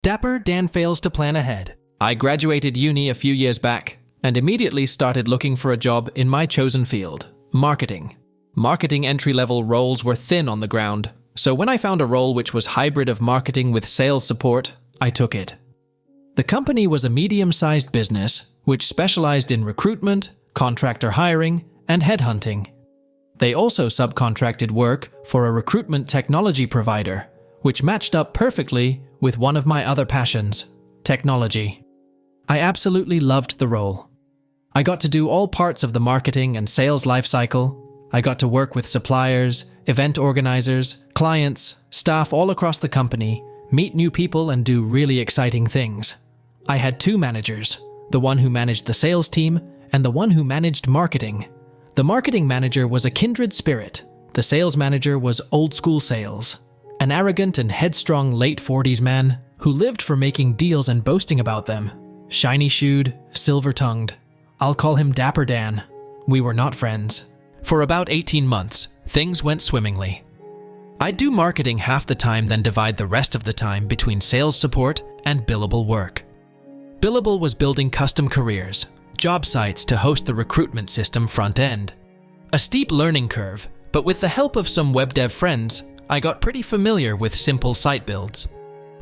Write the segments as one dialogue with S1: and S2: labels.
S1: Dapper Dan fails to plan ahead. I graduated uni a few years back and immediately started looking for a job in my chosen field, marketing. Marketing entry-level roles were thin on the ground, so when I found a role which was hybrid of marketing with sales support, I took it. The company was a medium-sized business which specialized in recruitment, contractor hiring, and headhunting. They also subcontracted work for a recruitment technology provider, which matched up perfectly with one of my other passions, technology. I absolutely loved the role. I got to do all parts of the marketing and sales lifecycle. I got to work with suppliers, event organizers, clients, staff all across the company, meet new people and do really exciting things. I had two managers, the one who managed the sales team and the one who managed marketing. The marketing manager was a kindred spirit. The sales manager was old school sales. An arrogant and headstrong late 40s man who lived for making deals and boasting about them. Shiny-shoed, silver-tongued. I'll call him Dapper Dan. We were not friends. For about 18 months, things went swimmingly. I'd do marketing half the time, then divide the rest of the time between sales support and billable work. Billable was building custom careers, job sites to host the recruitment system front end. A steep learning curve, but with the help of some web dev friends, I got pretty familiar with simple site builds.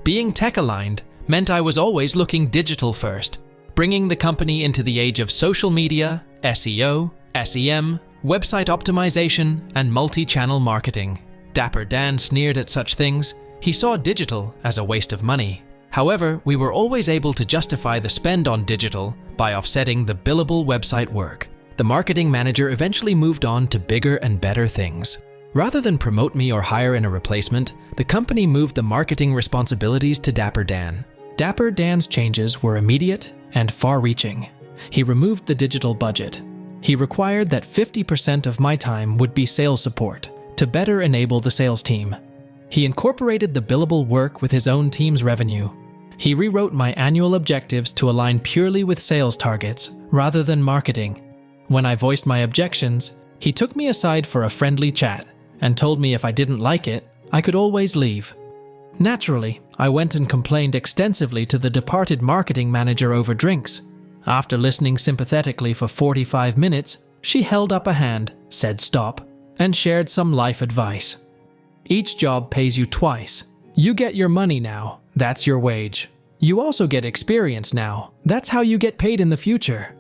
S1: Being tech-aligned meant I was always looking digital first, bringing the company into the age of social media, SEO, SEM, website optimization, and multi-channel marketing. Dapper Dan sneered at such things. He saw digital as a waste of money. However, we were always able to justify the spend on digital by offsetting the billable website work. The marketing manager eventually moved on to bigger and better things. Rather than promote me or hire in a replacement, the company moved the marketing responsibilities to Dapper Dan. Dapper Dan's changes were immediate and far-reaching. He removed the digital budget. He required that 50% of my time would be sales support to better enable the sales team. He incorporated the billable work with his own team's revenue. He rewrote my annual objectives to align purely with sales targets rather than marketing. When I voiced my objections, he took me aside for a friendly chat and told me if I didn't like it, I could always leave. Naturally, I went and complained extensively to the departed marketing manager over drinks. After listening sympathetically for 45 minutes, she held up a hand, said stop, and shared some life advice. Each job pays you twice. You get your money now, that's your wage. You also get experience now, that's how you get paid in the future.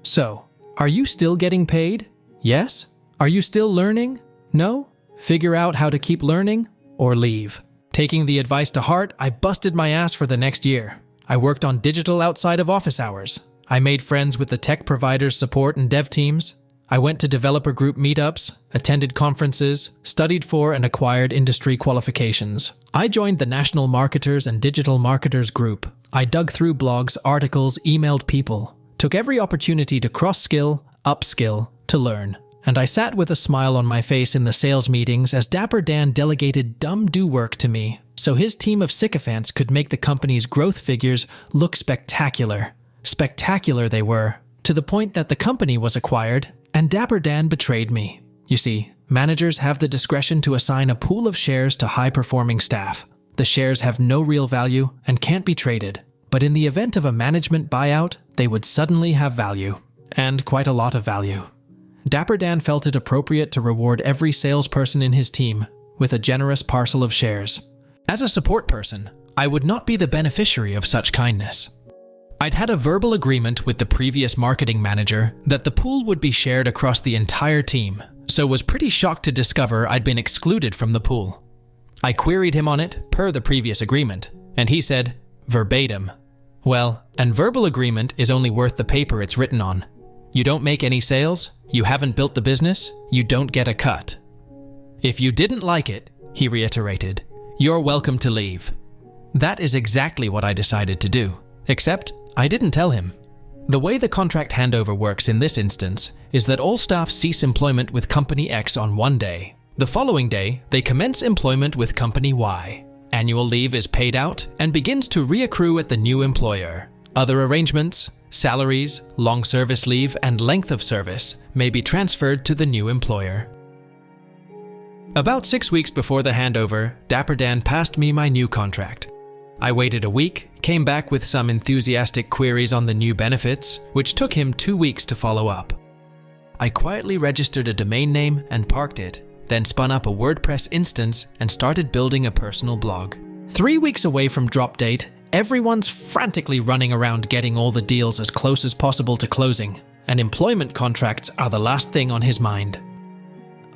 S1: So, are you still getting paid? Yes? Are you still learning? No? Figure out how to keep learning or leave. Taking the advice to heart, I busted my ass for the next year. I worked on digital outside of office hours. I made friends with the tech providers' support and dev teams. I went to developer group meetups, attended conferences, studied for and acquired industry qualifications. I joined the National Marketers and Digital Marketers group. I dug through blogs, articles, emailed people, took every opportunity to cross-skill, upskill, to learn. And I sat with a smile on my face in the sales meetings as Dapper Dan delegated dumb-do work to me so his team of sycophants could make the company's growth figures look spectacular. Spectacular they were, to the point that the company was acquired, and Dapper Dan betrayed me. You see, managers have the discretion to assign a pool of shares to high-performing staff. The shares have no real value and can't be traded, but in the event of a management buyout, they would suddenly have value, and quite a lot of value. Dapper Dan felt it appropriate to reward every salesperson in his team with a generous parcel of shares. As a support person, I would not be the beneficiary of such kindness. I'd had a verbal agreement with the previous marketing manager that the pool would be shared across the entire team, so was pretty shocked to discover I'd been excluded from the pool. I queried him on it per the previous agreement, and he said, verbatim, "Well, an verbal agreement is only worth the paper it's written on. You don't make any sales, you haven't built the business, you don't get a cut." If you didn't like it, he reiterated, you're welcome to leave. That is exactly what I decided to do, except I didn't tell him. The way the contract handover works in this instance is that all staff cease employment with Company X on one day. The following day, they commence employment with Company Y. Annual leave is paid out and begins to reaccrue at the new employer. Other arrangements, salaries, long service leave, and length of service may be transferred to the new employer. About 6 weeks before the handover, Dapper Dan passed me my new contract. I waited a week, came back with some enthusiastic queries on the new benefits, which took him 2 weeks to follow up. I quietly registered a domain name and parked it, then spun up a WordPress instance and started building a personal blog. 3 weeks away from drop date, everyone's frantically running around getting all the deals as close as possible to closing, and employment contracts are the last thing on his mind.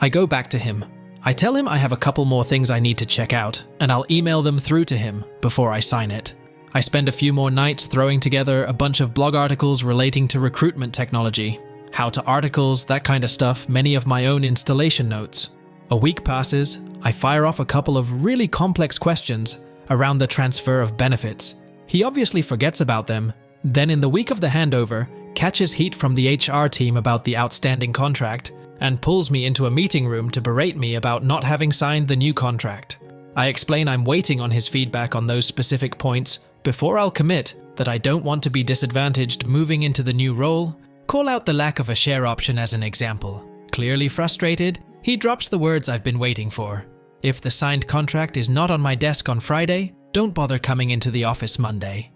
S1: I go back to him. I tell him I have a couple more things I need to check out, and I'll email them through to him before I sign it. I spend a few more nights throwing together a bunch of blog articles relating to recruitment technology, how-to articles, that kind of stuff, many of my own installation notes. A week passes, I fire off a couple of really complex questions around the transfer of benefits. He obviously forgets about them, then in the week of the handover, catches heat from the HR team about the outstanding contract, and pulls me into a meeting room to berate me about not having signed the new contract. I explain I'm waiting on his feedback on those specific points before I'll commit that I don't want to be disadvantaged moving into the new role, call out the lack of a share option as an example. Clearly frustrated, he drops the words I've been waiting for. If the signed contract is not on my desk on Friday, don't bother coming into the office Monday.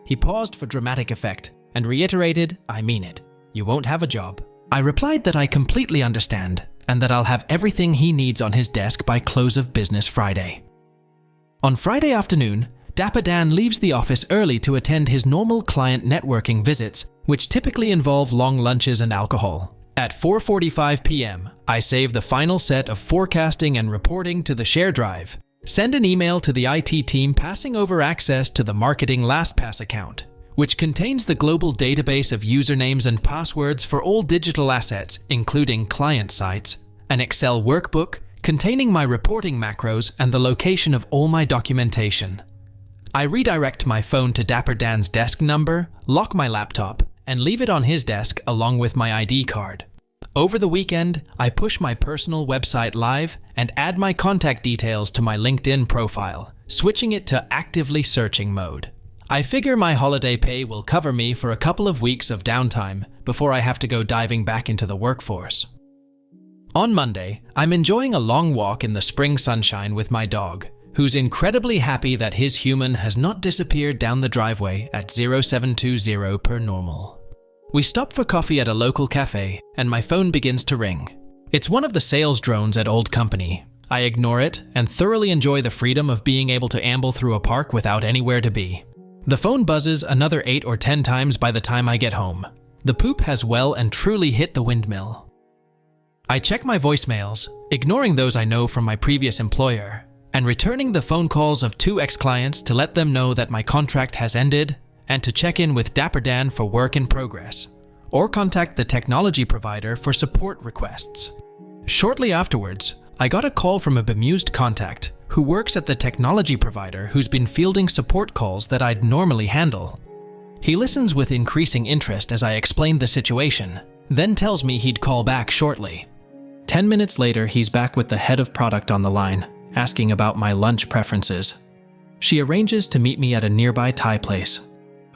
S1: He paused for dramatic effect and reiterated, I mean it. You won't have a job. I replied that I completely understand and that I'll have everything he needs on his desk by close of business Friday. On Friday afternoon, Dapper Dan leaves the office early to attend his normal client networking visits, which typically involve long lunches and alcohol. At 4:45 p.m., I save the final set of forecasting and reporting to the share drive, send an email to the IT team passing over access to the marketing LastPass account, which contains the global database of usernames and passwords for all digital assets, including client sites, an Excel workbook containing my reporting macros and the location of all my documentation. I redirect my phone to Dapper Dan's desk number, lock my laptop, and leave it on his desk along with my ID card. Over the weekend, I push my personal website live and add my contact details to my LinkedIn profile, switching it to actively searching mode. I figure my holiday pay will cover me for a couple of weeks of downtime before I have to go diving back into the workforce. On Monday, I'm enjoying a long walk in the spring sunshine with my dog, who's incredibly happy that his human has not disappeared down the driveway at 0720 per normal. We stop for coffee at a local cafe, and my phone begins to ring. It's one of the sales drones at Old Company. I ignore it and thoroughly enjoy the freedom of being able to amble through a park without anywhere to be. The phone buzzes another 8 or 10 times by the time I get home. The poop has well and truly hit the windmill. I check my voicemails, ignoring those I know from my previous employer, and returning the phone calls of 2 ex-clients to let them know that my contract has ended and to check in with Dapper Dan for work in progress, or contact the technology provider for support requests. Shortly afterwards, I got a call from a bemused contact who works at the technology provider who's been fielding support calls that I'd normally handle. He listens with increasing interest as I explain the situation, then tells me he'd call back shortly. 10 minutes later, he's back with the head of product on the line, asking about my lunch preferences. She arranges to meet me at a nearby Thai place.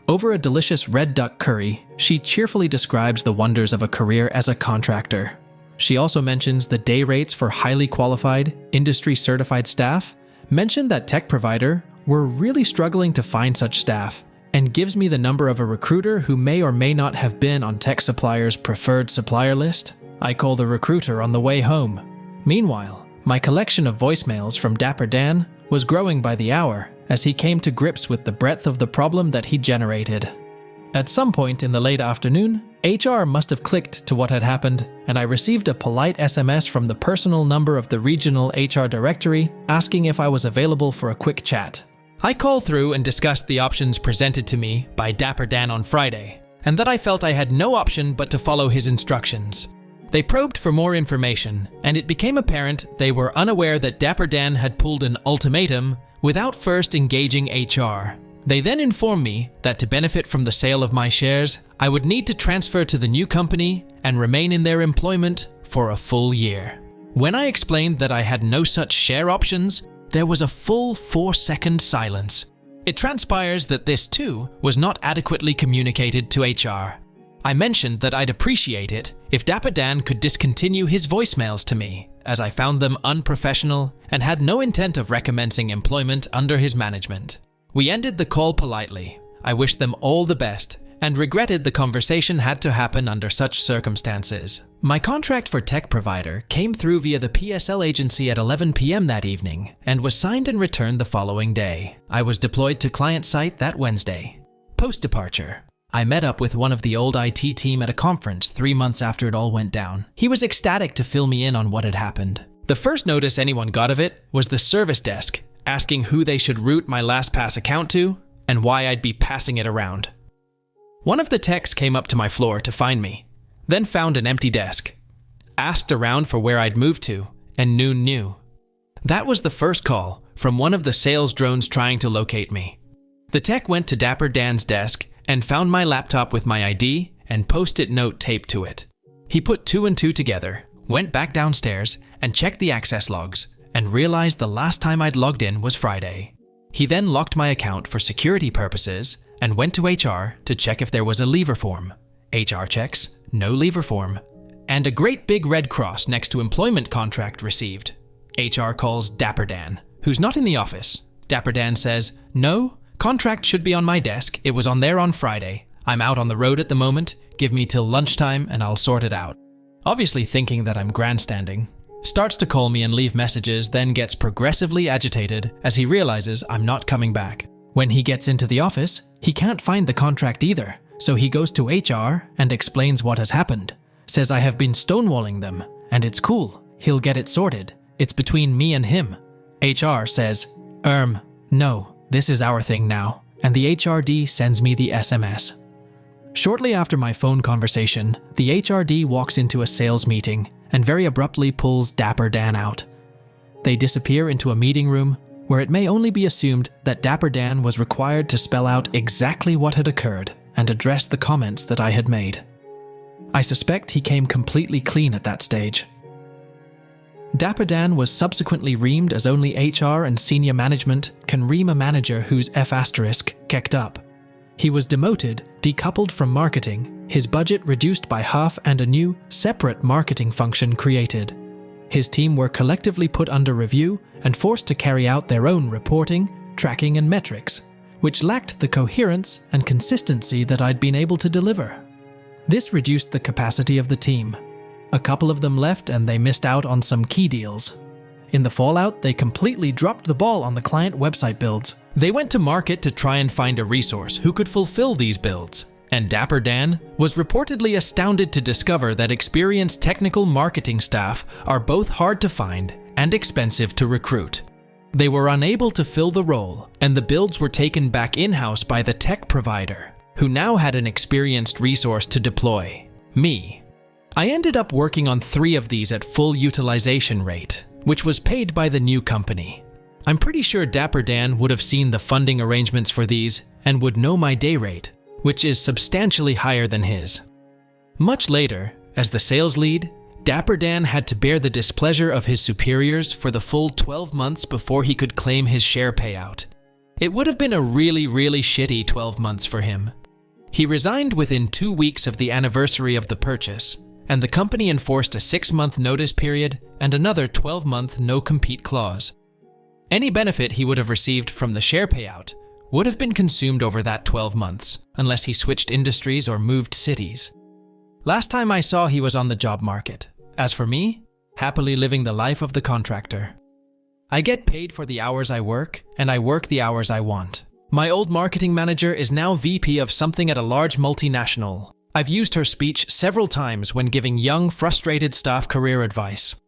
S1: Over a delicious red duck curry, she cheerfully describes the wonders of a career as a contractor. She also mentions the day rates for highly qualified, industry-certified staff, mentioned that tech provider were really struggling to find such staff, and gives me the number of a recruiter who may or may not have been on tech suppliers' preferred supplier list. I call the recruiter on the way home. Meanwhile, my collection of voicemails from Dapper Dan was growing by the hour as he came to grips with the breadth of the problem that he generated. At some point in the late afternoon, HR must have clicked to what had happened, and I received a polite SMS from the personal number of the regional HR directory asking if I was available for a quick chat. I call through and discussed the options presented to me by Dapper Dan on Friday, and that I felt I had no option but to follow his instructions. They probed for more information, and it became apparent they were unaware that Dapper Dan had pulled an ultimatum without first engaging HR. They then informed me that to benefit from the sale of my shares, I would need to transfer to the new company and remain in their employment for a full year. When I explained that I had no such share options, there was a full 4-second silence. It transpires that this too was not adequately communicated to HR. I mentioned that I'd appreciate it if Dapper Dan could discontinue his voicemails to me, as I found them unprofessional and had no intent of recommencing employment under his management. We ended the call politely. I wished them all the best and regretted the conversation had to happen under such circumstances. My contract for tech provider came through via the PSL agency at 11 p.m. that evening and was signed and returned the following day. I was deployed to client site that Wednesday. Post-departure, I met up with one of the old IT team at a conference 3 months after it all went down. He was ecstatic to fill me in on what had happened. The first notice anyone got of it was the service desk asking who they should route my LastPass account to and why I'd be passing it around. One of the techs came up to my floor to find me, then found an empty desk, asked around for where I'd moved to, and noon knew. That was the first call from one of the sales drones trying to locate me. The tech went to Dapper Dan's desk and found my laptop with my ID and post-it note taped to it. He put 2 and 2 together, went back downstairs and checked the access logs and realized the last time I'd logged in was Friday. He then locked my account for security purposes and went to HR to check if there was a leaver form. HR checks, no leaver form, and a great big red cross next to employment contract received. HR calls Dapper Dan, who's not in the office. Dapper Dan says, "No, contract should be on my desk. It was on there on Friday. I'm out on the road at the moment. Give me till lunchtime and I'll sort it out." Obviously thinking that I'm grandstanding, starts to call me and leave messages, then gets progressively agitated as he realizes I'm not coming back. When he gets into the office, he can't find the contract either, so he goes to HR and explains what has happened. Says I have been stonewalling them, and it's cool, he'll get it sorted. It's between me and him. HR says, no, this is our thing now, and the HRD sends me the SMS. Shortly after my phone conversation, the HRD walks into a sales meeting and very abruptly pulls Dapper Dan out. They disappear into a meeting room where it may only be assumed that Dapper Dan was required to spell out exactly what had occurred and address the comments that I had made. I suspect he came completely clean at that stage. Dapper Dan was subsequently reamed as only HR and senior management can ream a manager whose F** kicked up. He was demoted, decoupled from marketing, his budget reduced by half and a new, separate marketing function created. His team were collectively put under review and forced to carry out their own reporting, tracking and metrics, which lacked the coherence and consistency that I'd been able to deliver. This reduced the capacity of the team. A couple of them left and they missed out on some key deals. In the fallout, they completely dropped the ball on the client website builds. They went to market to try and find a resource who could fulfill these builds. And Dapper Dan was reportedly astounded to discover that experienced technical marketing staff are both hard to find and expensive to recruit. They were unable to fill the role, and the builds were taken back in-house by the tech provider, who now had an experienced resource to deploy, me. I ended up working on 3 of these at full utilization rate, which was paid by the new company. I'm pretty sure Dapper Dan would have seen the funding arrangements for these and would know my day rate, which is substantially higher than his. Much later, as the sales lead, Dapper Dan had to bear the displeasure of his superiors for the full 12 months before he could claim his share payout. It would have been a really shitty 12 months for him. He resigned within 2 weeks of the anniversary of the purchase, and the company enforced a 6-month notice period and another 12-month no-compete clause. Any benefit he would have received from the share payout would have been consumed over that 12 months, unless he switched industries or moved cities. Last time I saw he was on the job market. As for me, happily living the life of the contractor. I get paid for the hours I work, and I work the hours I want. My old marketing manager is now VP of something at a large multinational. I've used her speech several times when giving young, frustrated staff career advice.